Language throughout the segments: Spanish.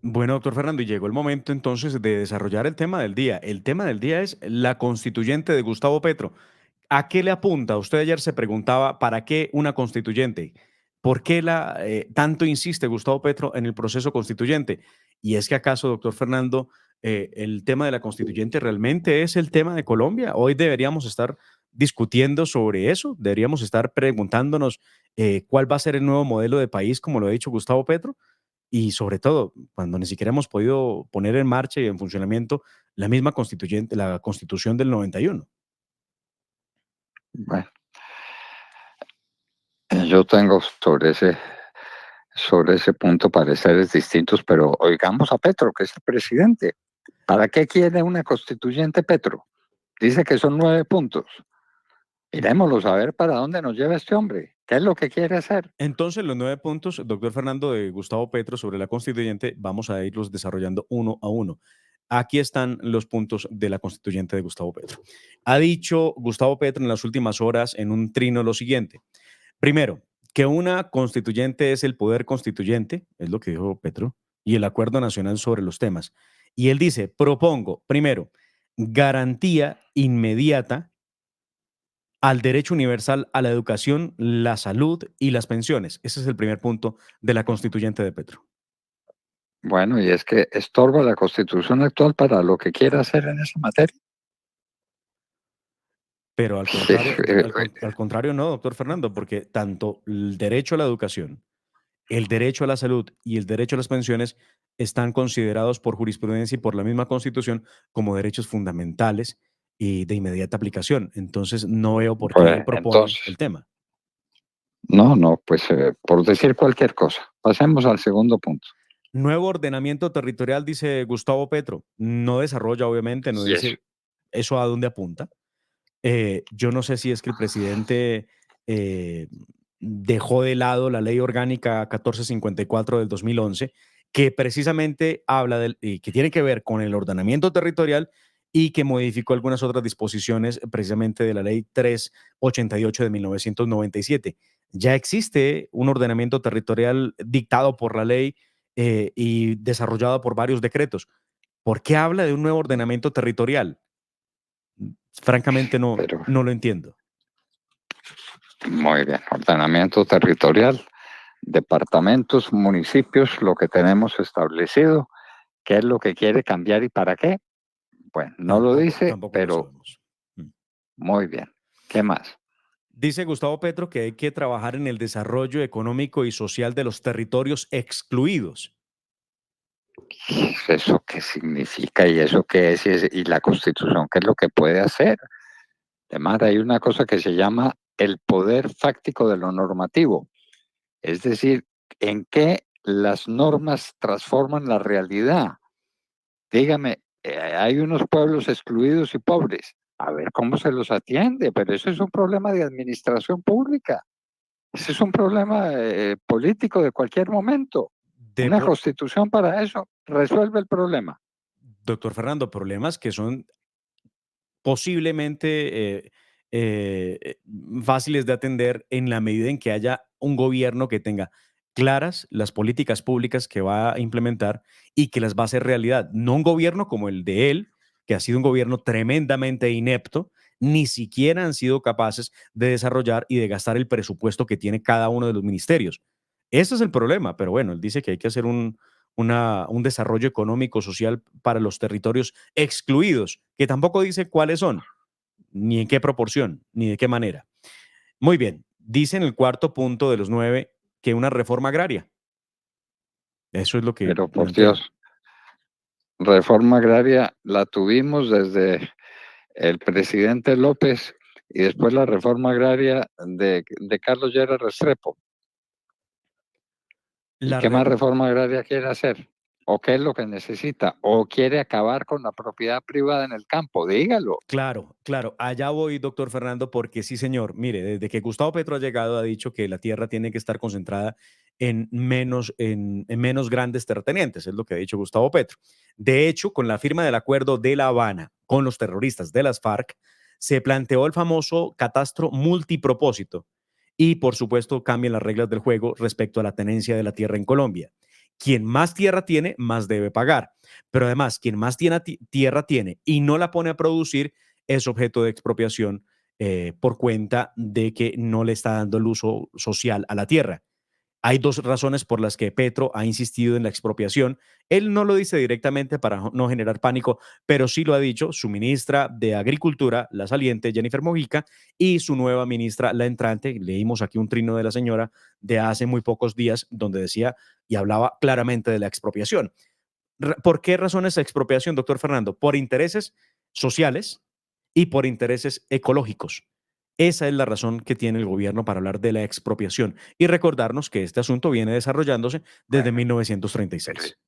Bueno, doctor Fernando, y llegó el momento entonces de desarrollar el tema del día. El tema del día es la constituyente de Gustavo Petro. ¿A qué le apunta? Usted ayer se preguntaba, ¿para qué una constituyente? ¿Por qué tanto insiste Gustavo Petro en el proceso constituyente? Y es que acaso, doctor Fernando, el tema de la constituyente realmente es el tema de Colombia. Hoy deberíamos estar discutiendo sobre eso, deberíamos estar preguntándonos cuál va a ser el nuevo modelo de país, como lo ha dicho Gustavo Petro, y sobre todo cuando ni siquiera hemos podido poner en marcha y en funcionamiento la misma constituyente, la constitución del 91. Bueno, yo tengo sobre ese punto pareceres distintos, pero oigamos a Petro, que es el presidente. ¿Para qué quiere una constituyente Petro? Dice que son 9 puntos. Irémoslos a ver para dónde nos lleva este hombre. ¿Qué es lo que quiere hacer? Entonces, los 9 puntos, doctor Fernando, de Gustavo Petro sobre la constituyente, vamos a irlos desarrollando uno a uno. Aquí están los puntos de la constituyente de Gustavo Petro. Ha dicho Gustavo Petro en las últimas horas en un trino lo siguiente. Primero, que una constituyente es el poder constituyente, es lo que dijo Petro, y el acuerdo nacional sobre los temas. Y él dice, propongo, primero, garantía inmediata al derecho universal a la educación, la salud y las pensiones. Ese es el primer punto de la constituyente de Petro. Bueno, y es que estorba la constitución actual para lo que quiere hacer en esa materia. Pero al Sí, contrario, al contrario no, doctor Fernando, porque tanto el derecho a la educación, el derecho a la salud y el derecho a las pensiones están considerados por jurisprudencia y por la misma Constitución como derechos fundamentales y de inmediata aplicación. Entonces, no veo por qué él pues propone el entonces, tema. no, pues por decir cualquier cosa. Pasemos al segundo punto. Nuevo ordenamiento territorial, dice Gustavo Petro. No desarrolla, obviamente, no Y eso. dice eso a dónde apunta. Yo no sé si es que el presidente eh, dejó de lado la ley orgánica 1454 del 2011, que precisamente habla y que tiene que ver con el ordenamiento territorial y que modificó algunas otras disposiciones precisamente de la ley 388 de 1997. Ya existe un ordenamiento territorial dictado por la ley y desarrollado por varios decretos. ¿Por qué habla de un nuevo ordenamiento territorial? Francamente Pero no lo entiendo. muy bien, ordenamiento territorial, departamentos, municipios, lo que tenemos establecido, qué es lo que quiere cambiar y para qué. Bueno, no lo dice, Tampoco lo pero sabemos. Mm. muy bien. ¿Qué más? Dice Gustavo Petro que hay que trabajar en el desarrollo económico y social de los territorios excluidos. ¿Y eso qué significa? ¿Y eso qué es? ¿Y la Constitución qué es lo que puede hacer? Además, hay una cosa que se llama el poder fáctico de lo normativo. Es decir, en qué las normas transforman la realidad. Dígame, hay unos pueblos excluidos y pobres. A ver cómo se los atiende, pero eso es un problema de administración pública. Ese es un problema político de cualquier momento. De Una por, constitución para eso resuelve el problema. doctor Fernando, problemas que son posiblemente fáciles de atender en la medida en que haya un gobierno que tenga claras las políticas públicas que va a implementar y que las va a hacer realidad. No un gobierno como el de él, que ha sido un gobierno tremendamente inepto, ni siquiera han sido capaces de desarrollar y de gastar el presupuesto que tiene cada uno de los ministerios. Ese es el problema, pero bueno, él dice que hay que hacer un desarrollo económico, social para los territorios excluidos, que tampoco dice cuáles son, ni en qué proporción, ni de qué manera. Muy bien, dice en el cuarto punto de los 9 que una reforma agraria. Eso es lo que Pero por plantea. Dios, reforma agraria la tuvimos desde el presidente López y después la reforma agraria de Carlos Lleras Restrepo. ¿Y La qué re- más reforma agraria quiere hacer? ¿O qué es lo que necesita? ¿O quiere acabar con la propiedad privada en el campo? Dígalo. Claro, claro, allá voy, doctor Fernando, porque sí, señor, mire, desde que Gustavo Petro ha llegado ha dicho que la tierra tiene que estar concentrada en menos grandes terratenientes, es lo que ha dicho Gustavo Petro. De hecho, con la firma del acuerdo de La Habana con los terroristas de las FARC, se planteó el famoso catastro multipropósito y, por supuesto, cambian las reglas del juego respecto a la tenencia de la tierra en Colombia. quien más tierra tiene, más debe pagar. Pero además, quien más tierra tiene y no la pone a producir es objeto de expropiación por cuenta de que no le está dando el uso social a la tierra. Hay dos razones por las que Petro ha insistido en la expropiación. Él no lo dice directamente para no generar pánico, pero sí lo ha dicho su ministra de Agricultura, la saliente Jennifer Mojica, y su nueva ministra, la entrante. Leímos aquí un trino de la señora de hace muy pocos días donde decía y hablaba claramente de la expropiación. ¿Por qué razones de expropiación, doctor Fernando? Por intereses sociales y por intereses ecológicos. Esa es la razón que tiene el gobierno para hablar de la expropiación y recordarnos que este asunto viene desarrollándose desde Bueno, pero, 1936.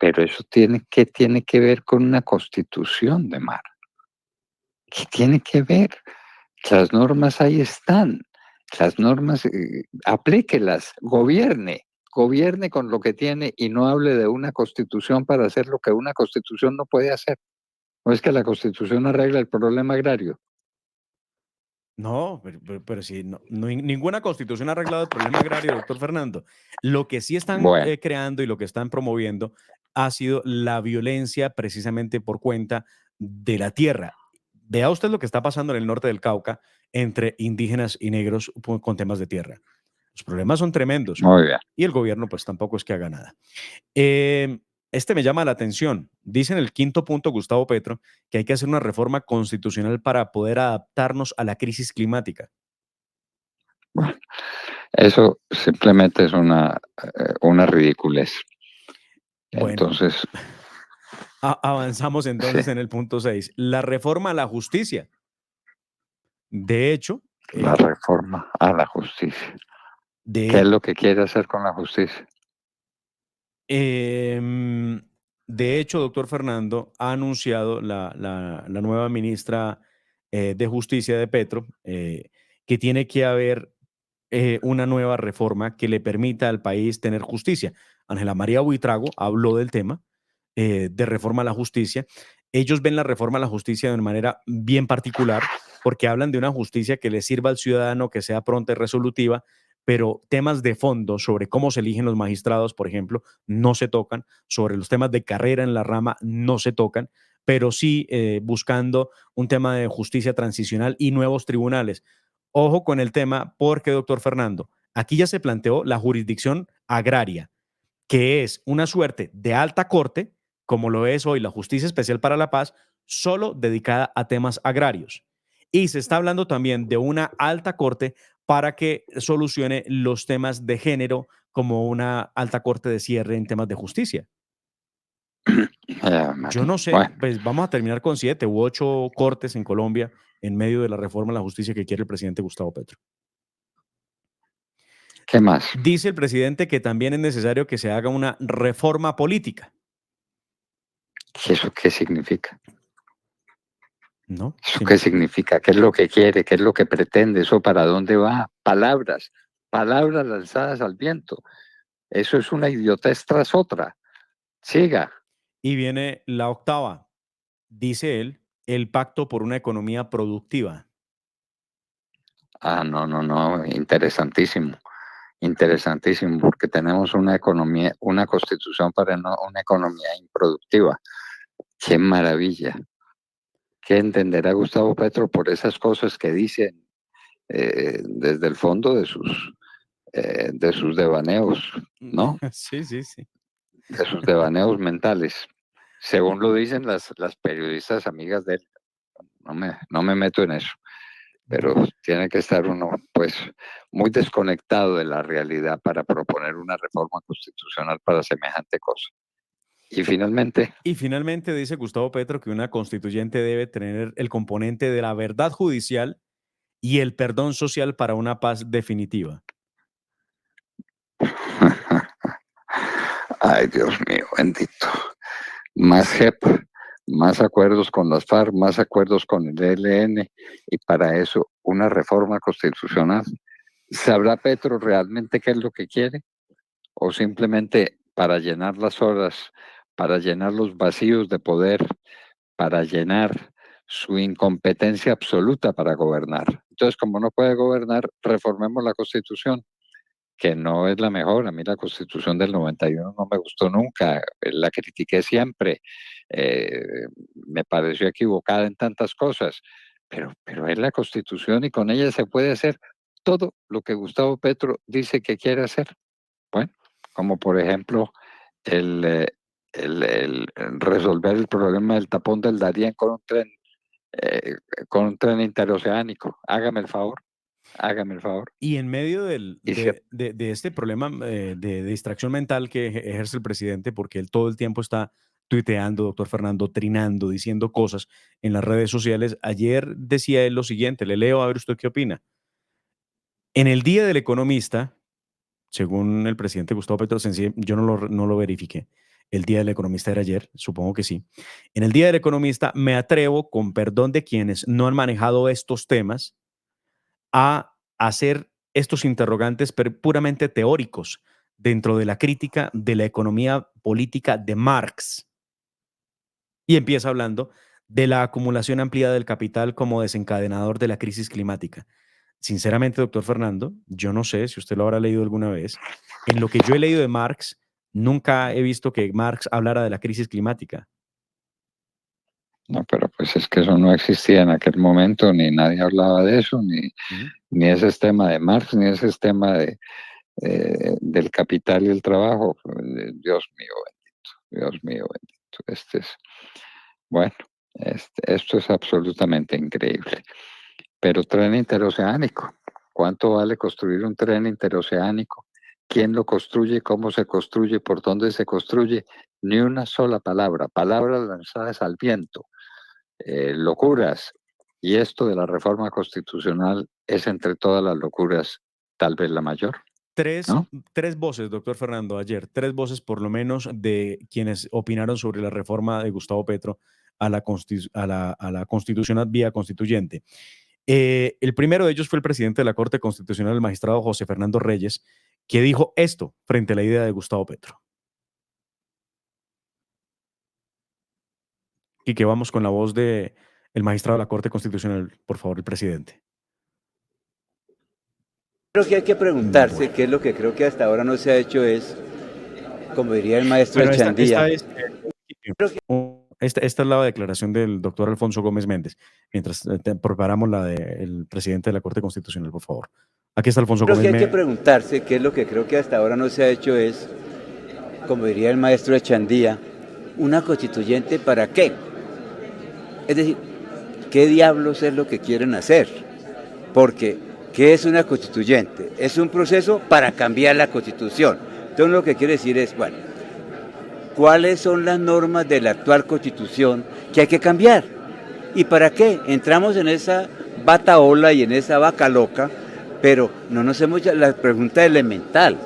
pero eso tiene que ver con una constitución de mar. ¿Qué tiene que ver? Las normas ahí están. Las normas, aplíquelas, gobierne con lo que tiene y no hable de una constitución para hacer lo que una constitución no puede hacer. ¿No es que la constitución arregla el problema agrario? No, pero si ninguna constitución ha arreglado el problema agrario, doctor Fernando. Lo que sí están Bueno, creando y lo que están promoviendo ha sido la violencia precisamente por cuenta de la tierra. Vea usted lo que está pasando en el norte del Cauca entre indígenas y negros con temas de tierra. Los problemas son tremendos muy bien. y el gobierno pues tampoco es que haga nada. Eh, este me llama la atención. Dice en el quinto punto Gustavo Petro que hay que hacer una reforma constitucional para poder adaptarnos a la crisis climática. Bueno, eso simplemente es una ridiculez. Bueno, Entonces, avanzamos sí, entonces en el punto 6. La reforma a la justicia. De hecho, la eh, reforma a la justicia. ¿Qué es de, lo que quiere hacer con la justicia? em, de hecho, doctor Fernando, ha anunciado la nueva ministra de Justicia de Petro que tiene que haber una nueva reforma que le permita al país tener justicia. Ángela María Buitrago habló del tema de reforma a la justicia. Ellos ven la reforma a la justicia de una manera bien particular porque hablan de una justicia que le sirva al ciudadano, que sea pronta y resolutiva, pero temas de fondo sobre cómo se eligen los magistrados, por ejemplo, no se tocan, sobre los temas de carrera en la rama no se tocan, pero sí buscando un tema de justicia transicional y nuevos tribunales. Ojo con el tema porque, doctor Fernando, aquí ya se planteó la jurisdicción agraria, que es una suerte de alta corte, como lo es hoy la Justicia Especial para la Paz, solo dedicada a temas agrarios. Y se está hablando también de una alta corte para que solucione los temas de género como una alta corte de cierre en temas de justicia. Yo no sé, Bueno, pues vamos a terminar con 7 u 8 cortes en Colombia en medio de la reforma a la justicia que quiere el presidente Gustavo Petro. ¿qué más? Dice el presidente que también es necesario que se haga una reforma política, ¿Y eso qué significa? ¿no? ¿Eso qué significa? ¿Qué es lo que quiere? ¿Qué es lo que pretende? ¿Eso para dónde va? Palabras, palabras lanzadas al viento. Eso es una idiotez tras otra. Siga. Y viene la octava, dice él, el pacto por una economía productiva. Ah, no, no, no, interesantísimo, interesantísimo, porque tenemos una economía, una constitución para una economía improductiva. Qué maravilla. ¿Qué entenderá Gustavo Petro por esas cosas que dicen desde el fondo de sus devaneos, ¿no? Sí, sí, sí. De sus devaneos mentales, según lo dicen las periodistas amigas de él. No me meto en eso, pero Bu- tiene que estar uno, pues, muy desconectado de la realidad para proponer una reforma constitucional para semejante cosa. Y finalmente, Y finalmente dice Gustavo Petro que una constituyente debe tener el componente de la verdad judicial y el perdón social para una paz definitiva. ay Dios mío, bendito, más JEP, más acuerdos con las FARC, más acuerdos con el ELN, y para eso una reforma constitucional. ¿Sabrá Petro realmente qué es lo que quiere? ¿O simplemente para llenar las horas, para llenar los vacíos de poder, para llenar su incompetencia absoluta para gobernar? Entonces, como no puede gobernar, reformemos la Constitución. que no es la mejor. A mí la Constitución del 91 no me gustó nunca, la critiqué siempre, eh, me pareció equivocada en tantas cosas, pero es la Constitución y con ella se puede hacer todo lo que Gustavo Petro dice que quiere hacer. Bueno, como por ejemplo el, el resolver el problema del tapón del Darién eh, con un tren interoceánico. Hágame el favor. Y en medio Y se, de este problema de distracción mental que ejerce el presidente, porque él todo el tiempo está tuiteando, doctor Fernando, trinando, diciendo cosas en las redes sociales, ayer decía él lo siguiente, le leo a ver usted qué opina. En el Día del Economista, según el presidente Gustavo Petro, yo no lo verifiqué. El Día del Economista era ayer, supongo que sí. En el Día del Economista me atrevo, con perdón de quienes no han manejado estos temas, a hacer estos interrogantes puramente teóricos dentro de la crítica de la economía política de Marx. Y empieza hablando de la acumulación ampliada del capital como desencadenador de la crisis climática. Sinceramente, doctor Fernando, yo no sé si usted lo habrá leído alguna vez. En lo que yo he leído de Marx, nunca he visto que Marx hablara de la crisis climática. no, pero pues es que eso no existía en aquel momento, ni nadie hablaba de eso, ni ese es tema de Marx, ni ese es tema del capital y el trabajo. Dios mío bendito, Dios mío bendito. Bueno, esto es absolutamente increíble. Pero tren interoceánico, ¿cuánto vale construir un tren interoceánico? ¿Quién lo construye? ¿Cómo se construye? ¿Por dónde se construye? Ni una sola palabra, palabras lanzadas al viento, locuras. Y esto de la reforma constitucional es entre todas las locuras tal vez la mayor, ¿no? Tres voces, doctor Fernando, ayer, tres voces por lo menos de quienes opinaron sobre la reforma de Gustavo Petro a la constitucional vía constituyente. El primero de ellos fue el presidente de la Corte Constitucional, el magistrado José Fernando Reyes, que dijo esto frente a la idea de Gustavo Petro. Y que vamos con la voz de el magistrado de la Corte Constitucional, por favor, el presidente. Creo que hay que preguntarse qué es lo que creo que hasta ahora no se ha hecho es, como diría el maestro Bueno, Echandía. Esta es la declaración del doctor Alfonso Gómez Méndez, mientras preparamos la del presidente de la Corte Constitucional, por favor. Aquí está Alfonso Creo Gómez que hay Méndez. que preguntarse qué es lo que creo que hasta ahora no se ha hecho es, como diría el maestro Echandía, una constituyente para qué. Es decir, ¿qué diablos es lo que quieren hacer? Porque, ¿qué es una constituyente? Es un proceso para cambiar la constitución. Entonces lo que quiere decir es, bueno, ¿cuáles son las normas de la actual constitución que hay que cambiar? ¿Y para qué? Entramos en esa bataola y en esa vaca loca, pero no nos hemos hecho la pregunta elemental.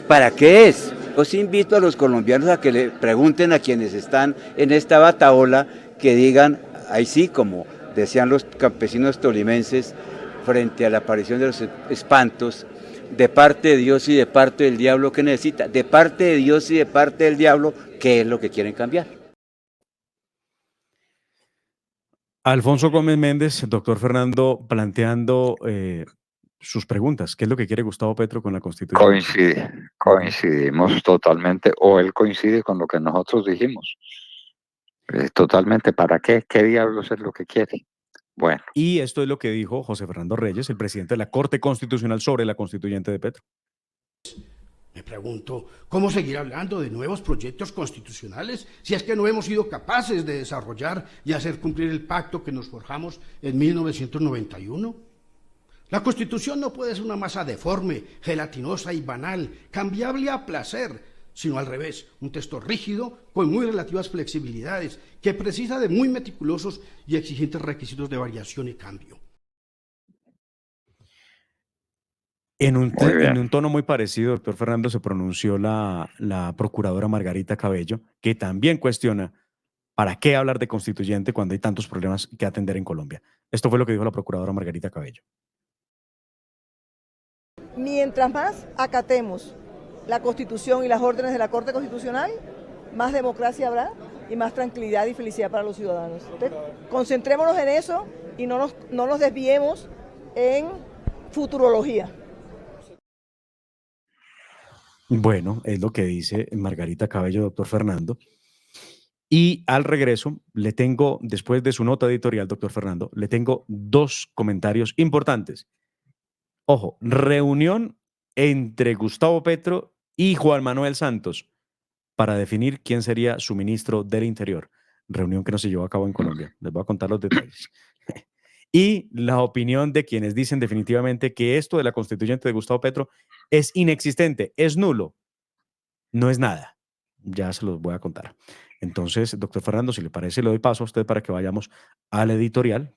¿Para qué es? Os invito a los colombianos a que le pregunten a quienes están en esta bataola, que digan, ahí sí, como decían los campesinos tolimenses, frente a la aparición de los espantos, de parte de Dios y de parte del diablo, ¿qué necesita? De parte de Dios y de parte del diablo, ¿qué es lo que quieren cambiar? Alfonso Gómez Méndez, doctor Fernando, planteando sus preguntas. ¿Qué es lo que quiere Gustavo Petro con la Constitución? Coincidimos totalmente, o él coincide con lo que nosotros dijimos. Totalmente, ¿para qué? ¿Qué diablos es lo que quiere? Bueno. Y esto es lo que dijo José Fernando Reyes, el presidente de la Corte Constitucional, sobre la constituyente de Petro. Me pregunto, ¿cómo seguir hablando de nuevos proyectos constitucionales si es que no hemos sido capaces de desarrollar y hacer cumplir el pacto que nos forjamos en 1991? La Constitución no puede ser una masa deforme, gelatinosa y banal, cambiable a placer, sino al revés, un texto rígido con muy relativas flexibilidades, que precisa de muy meticulosos y exigentes requisitos de variación y cambio. En un tono muy parecido, doctor Fernando, se pronunció la procuradora Margarita Cabello, que también cuestiona para qué hablar de constituyente cuando hay tantos problemas que atender en Colombia. Esto fue lo que dijo la procuradora Margarita Cabello. Mientras más acatemos la Constitución y las órdenes de la Corte Constitucional, más democracia habrá y más tranquilidad y felicidad para los ciudadanos. Entonces, concentrémonos en eso y no nos desviemos en futurología. Bueno, es lo que dice Margarita Cabello, doctor Fernando. Y al regreso, le tengo, después de su nota editorial, doctor Fernando, le tengo 2 comentarios importantes. Ojo, reunión entre Gustavo Petro y Juan Manuel Santos para definir quién sería su ministro del Interior. Reunión que no se llevó a cabo en Colombia. Les voy a contar los detalles. Y la opinión de quienes dicen definitivamente que esto de la constituyente de Gustavo Petro es inexistente, es nulo, no es nada. Ya se los voy a contar. Entonces, doctor Fernando, si le parece, le doy paso a usted para que vayamos al editorial.